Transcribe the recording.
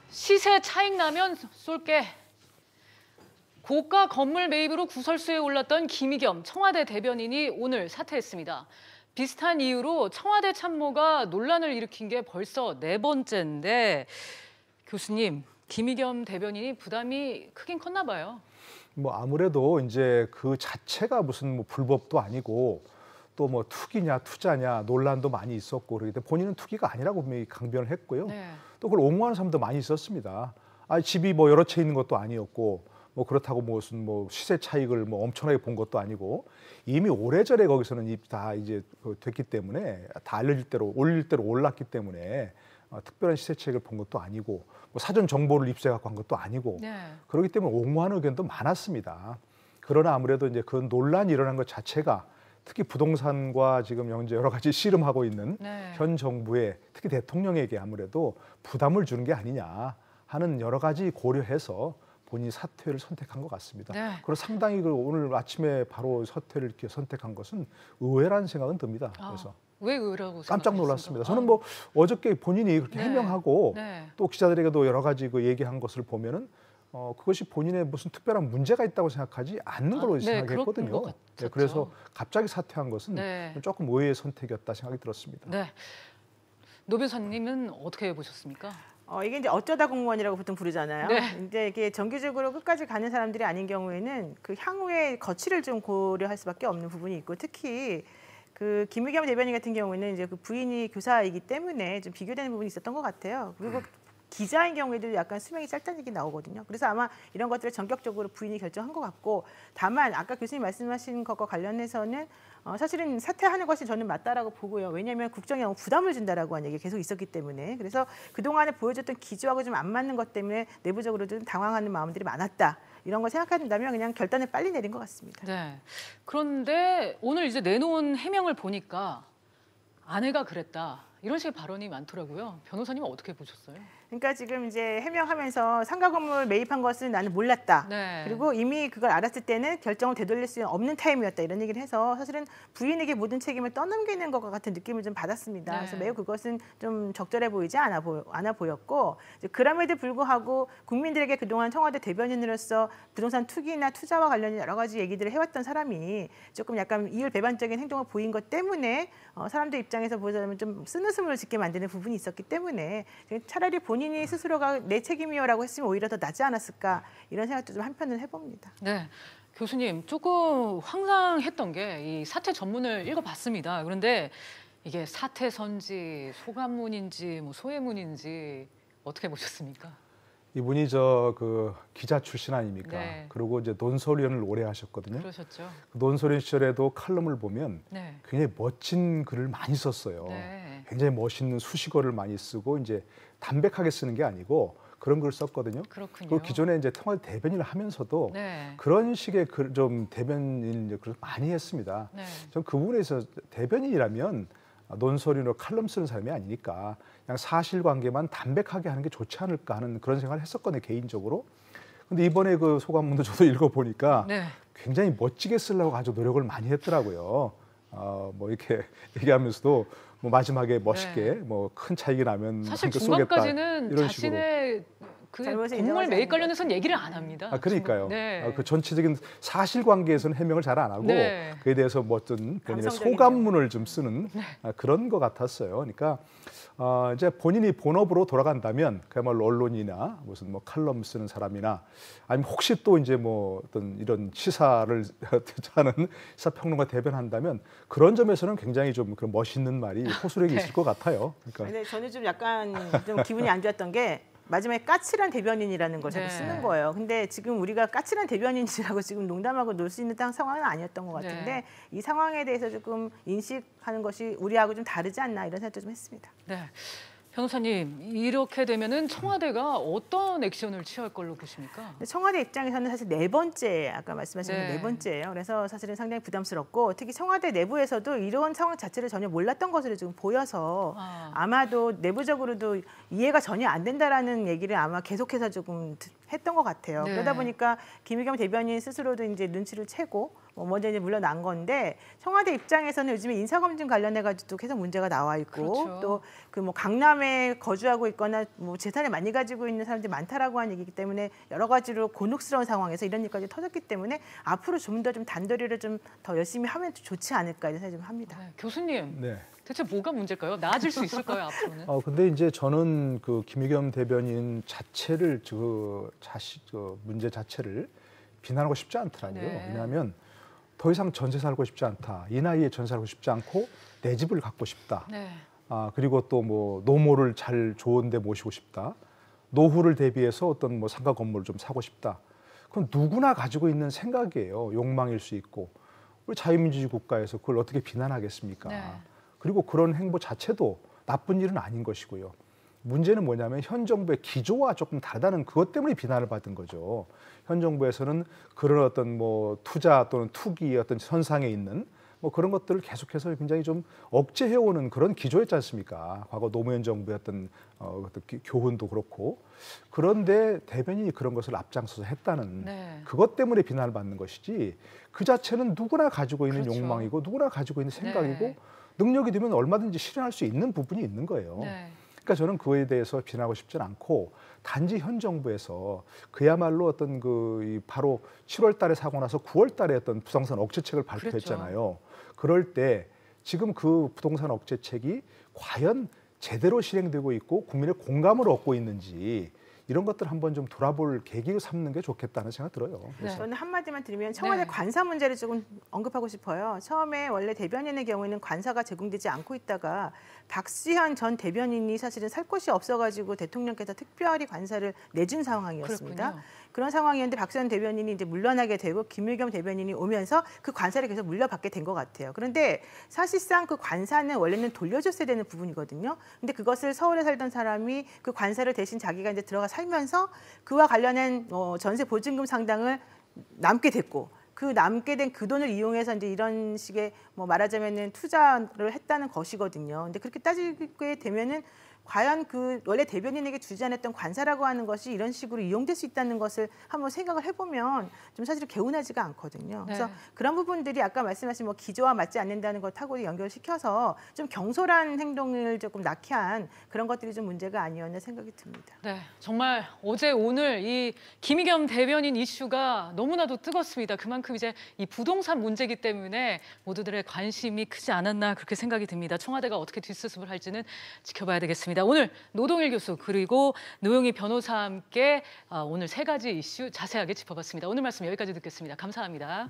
시세 차익 나면 쏠게. 고가 건물 매입으로 구설수에 올랐던 김의겸 청와대 대변인이 오늘 사퇴했습니다. 비슷한 이유로 청와대 참모가 논란을 일으킨 게 벌써 4번째인데 교수님, 김의겸 대변인이 부담이 크긴 컸나 봐요. 뭐 아무래도 이제 그 자체가 무슨 뭐 불법도 아니고 또 뭐 투기냐 투자냐 논란도 많이 있었고 그러기 때문에 본인은 투기가 아니라고 분명히 강변을 했고요. 네. 또 그걸 옹호하는 사람도 많이 있었습니다. 아, 집이 뭐 여러 채 있는 것도 아니었고 뭐 그렇다고 무슨 뭐 시세 차익을 뭐 엄청나게 본 것도 아니고 이미 오래전에 거기서는 다 이제 됐기 때문에 다 알려질 대로 올릴 대로 올랐기 때문에 특별한 시세 차익을 본 것도 아니고 뭐 사전 정보를 입수해 갖고 한 것도 아니고 네. 그렇기 때문에 옹호하는 의견도 많았습니다. 그러나 아무래도 이제 그 논란이 일어난 것 자체가 특히 부동산과 지금 현재 여러 가지 씨름하고 있는 네. 현 정부에 특히 대통령에게 아무래도 부담을 주는 게 아니냐 하는 여러 가지 고려해서 본인이 사퇴를 선택한 것 같습니다. 네. 그리고 상당히 오늘 아침에 바로 사퇴를 이렇게 선택한 것은 의외라는 생각은 듭니다. 그래서 왜 의외라고 깜짝 생각하셨습니까? 놀랐습니다. 저는 뭐 어저께 본인이 그렇게 네. 해명하고 네. 또 기자들에게도 여러 가지 그 얘기한 것을 보면은 그것이 본인의 무슨 특별한 문제가 있다고 생각하지 않는 걸로 네, 생각했거든요. 그런 것 네, 같았죠. 그래서 갑자기 사퇴한 것은 네. 조금 의외의 선택이었다 생각이 들었습니다. 네. 노 변호사님은 어떻게 보셨습니까? 이게 이제 어쩌다 공무원이라고 보통 부르잖아요. 네. 이제 이게 정규직으로 끝까지 가는 사람들이 아닌 경우에는 그 향후의 거취를 좀 고려할 수밖에 없는 부분이 있고 특히 그 김의겸 대변인 같은 경우에는 이제 그 부인이 교사이기 때문에 좀 비교되는 부분이 있었던 것 같아요. 그리고 기자인 경우에도 약간 수명이 짧다는 얘기 나오거든요. 그래서 아마 이런 것들을 전격적으로 부인이 결정한 것 같고 다만 아까 교수님 말씀하신 것과 관련해서는 사실은 사퇴하는 것이 저는 맞다라고 보고요. 왜냐하면 국정에 너무 부담을 준다라고 하는 얘기가 계속 있었기 때문에 그래서 그동안에 보여줬던 기조하고 좀 안 맞는 것 때문에 내부적으로 좀 당황하는 마음들이 많았다. 이런 걸 생각한다면 그냥 결단을 빨리 내린 것 같습니다. 네. 그런데 오늘 이제 내놓은 해명을 보니까 아내가 그랬다. 이런 식의 발언이 많더라고요. 변호사님은 어떻게 보셨어요? 그러니까 지금 이제 해명하면서 상가 건물 매입한 것은 나는 몰랐다. 네. 그리고 이미 그걸 알았을 때는 결정을 되돌릴 수 없는 타임이었다. 이런 얘기를 해서 사실은 부인에게 모든 책임을 떠넘기는 것과 같은 느낌을 좀 받았습니다. 네. 그래서 매우 그것은 좀 적절해 보이지 않아 보였고 그럼에도 불구하고 국민들에게 그동안 청와대 대변인으로서 부동산 투기나 투자와 관련된 여러 가지 얘기들을 해왔던 사람이 조금 약간 이율배반적인 행동을 보인 것 때문에 사람들 입장에서 보자면 좀 쓴웃음을 짓게 만드는 부분이 있었기 때문에 차라리 본인이 스스로가 내 책임이요라고 했으면 오히려 더 낫지 않았을까 이런 생각도 좀 한편은 해봅니다. 네. 교수님, 조금 황당했던 게 이 사퇴 전문을 읽어봤습니다. 그런데 이게 사퇴선지, 소감문인지, 뭐 소회문인지 어떻게 보셨습니까? 이분이 그 기자 출신 아닙니까? 네. 그리고 이제 논설위원을 오래 하셨거든요. 그러셨죠. 그 논설위원 시절에도 칼럼을 보면 네. 굉장히 멋진 글을 많이 썼어요. 네. 굉장히 멋있는 수식어를 많이 쓰고 이제 담백하게 쓰는 게 아니고 그런 글을 썼거든요. 그렇군요. 그리고 기존에 이제 청와대 대변인을 하면서도 네. 그런 식의 글 좀 대변인 글을 많이 했습니다. 네. 전 그 부분에서 대변인이라면 논설위로 칼럼 쓰는 사람이 아니니까 그냥 사실관계만 담백하게 하는 게 좋지 않을까 하는 그런 생각을 했었거든요, 개인적으로. 근데 이번에 그 소감문도 저도 읽어보니까 네. 굉장히 멋지게 쓰려고 아주 노력을 많이 했더라고요. 뭐 이렇게 얘기하면서도 뭐 마지막에 멋있게 네. 뭐 큰 차익이 나면 사실 함께 쏘겠다 중간까지는 이런 식으로. 자신의 그 잘못을 건물 인정하지 매입 않는 관련해서는 얘기를 안 합니다. 그러니까요. 네. 그 전체적인 사실관계에서는 해명을 잘 안 하고 네. 그에 대해서 뭐 어떤 본인의 감성적인 소감문을 좀 쓰는 그런 것 같았어요. 그러니까 이제 본인이 본업으로 돌아간다면 그야말로 언론이나 무슨 뭐 칼럼 쓰는 사람이나 아니면 혹시 또 이제 뭐 어떤 이런 시사를 하는 시사평론가 대변한다면 그런 점에서는 굉장히 좀 그런 멋있는 말이 호소력이 네. 있을 것 같아요. 그러니까 근데 저는 좀 약간 좀 기분이 안 좋았던 게 마지막에 까칠한 대변인이라는 걸 자꾸 네. 쓰는 거예요. 근데 지금 우리가 까칠한 대변인이라고 지금 농담하고 놀 수 있는 상황은 아니었던 것 같은데 네. 이 상황에 대해서 조금 인식하는 것이 우리하고 좀 다르지 않나 이런 생각도 좀 했습니다. 네. 변호사님, 이렇게 되면은 청와대가 어떤 액션을 취할 걸로 보십니까? 근데 청와대 입장에서는 사실 4번째, 아까 말씀하신 네. 4번째예요. 그래서 사실은 상당히 부담스럽고 특히 청와대 내부에서도 이런 상황 자체를 전혀 몰랐던 것으로 지금 보여서 아마도 내부적으로도 이해가 전혀 안 된다라는 얘기를 아마 계속해서 조금 했던 것 같아요. 네. 그러다 보니까 김의겸 대변인 스스로도 이제 눈치를 채고 먼저 이제 물러난 건데 청와대 입장에서는 요즘에 인사검증 관련해 가지고 계속 문제가 나와 있고 그렇죠. 또 그 뭐 강남에 거주하고 있거나 뭐 재산을 많이 가지고 있는 사람들이 많다라고 하는 얘기이기 때문에 여러 가지로 곤혹스러운 상황에서 이런 일까지 터졌기 때문에 앞으로 좀 더 좀 단도리를 좀 더 열심히 하면 좋지 않을까 이런 생각이 좀 합니다. 네. 교수님, 네. 대체 뭐가 문제일까요? 나아질 수 있을까요, 앞으로는? 근데 이제 저는 그 김의겸 대변인 자체를 문제 자체를 비난하고 싶지 않더라고요. 네. 왜냐하면 더 이상 전세 살고 싶지 않다. 이 나이에 전세 살고 싶지 않고 내 집을 갖고 싶다. 네. 그리고 또 뭐 노모를 잘 좋은 데 모시고 싶다. 노후를 대비해서 어떤 뭐 상가 건물을 좀 사고 싶다. 그건 누구나 가지고 있는 생각이에요. 욕망일 수 있고. 우리 자유민주주의 국가에서 그걸 어떻게 비난하겠습니까? 네. 그리고 그런 행보 자체도 나쁜 일은 아닌 것이고요. 문제는 뭐냐면 현 정부의 기조와 조금 다르다는 그것 때문에 비난을 받은 거죠. 현 정부에서는 그런 어떤 뭐 투자 또는 투기의 어떤 선상에 있는 뭐 그런 것들을 계속해서 굉장히 좀 억제해오는 그런 기조였지 않습니까? 과거 노무현 정부의 어떤 교훈도 그렇고. 그런데 대변인이 그런 것을 앞장서서 했다는 네. 그것 때문에 비난을 받는 것이지 그 자체는 누구나 가지고 있는 그렇죠. 욕망이고 누구나 가지고 있는 생각이고 네. 능력이 되면 얼마든지 실현할 수 있는 부분이 있는 거예요. 네. 그러니까 저는 그거에 대해서 비난하고 싶지는 않고 단지 현 정부에서 그야말로 어떤 바로 7월 달에 사고 나서 9월 달에 어떤 부동산 억제책을 발표했잖아요. 그럴 때 지금 그 부동산 억제책이 과연 제대로 실행되고 있고 국민의 공감을 얻고 있는지 이런 것들 한번 좀 돌아볼 계기를 삼는 게 좋겠다는 생각 들어요. 네. 저는 한마디만 드리면 청와대 네. 관사 문제를 조금 언급하고 싶어요. 처음에 원래 대변인의 경우에는 관사가 제공되지 않고 있다가 박시현 전 대변인이 사실은 살 곳이 없어가지고 대통령께서 특별히 관사를 내준 상황이었습니다. 그렇군요. 그런 상황이었는데 박시현 대변인이 이제 물러나게 되고 김의겸 대변인이 오면서 그 관사를 계속 물려받게 된 것 같아요. 그런데 사실상 그 관사는 원래는 돌려줬어야 되는 부분이거든요. 근데 그것을 서울에 살던 사람이 그 관사를 대신 자기가 이제 들어가 살면서 그와 관련한 전세 보증금 상당을 남게 됐고 그 남게 된 그 돈을 이용해서 이제 이런 식의 뭐 말하자면은 투자를 했다는 것이거든요. 근데 그렇게 따지게 되면은 과연 그 원래 대변인에게 주지 않았던 관사라고 하는 것이 이런 식으로 이용될 수 있다는 것을 한번 생각을 해보면 좀 사실 개운하지가 않거든요. 그래서 네. 그런 부분들이 아까 말씀하신 뭐 기조와 맞지 않는다는 것하고 연결시켜서 좀 경솔한 행동을 조금 낳게 한 그런 것들이 좀 문제가 아니었나 생각이 듭니다. 네, 정말 어제 오늘 이 김의겸 대변인 이슈가 너무나도 뜨겁습니다. 그만큼 이제 이 부동산 문제이기 때문에 모두들의 관심이 크지 않았나 그렇게 생각이 듭니다. 청와대가 어떻게 뒷수습을 할지는 지켜봐야 되겠습니다. 오늘 노동일 교수 그리고 노영희 변호사와 함께 오늘 세 가지 이슈 자세하게 짚어봤습니다. 오늘 말씀 여기까지 듣겠습니다. 감사합니다.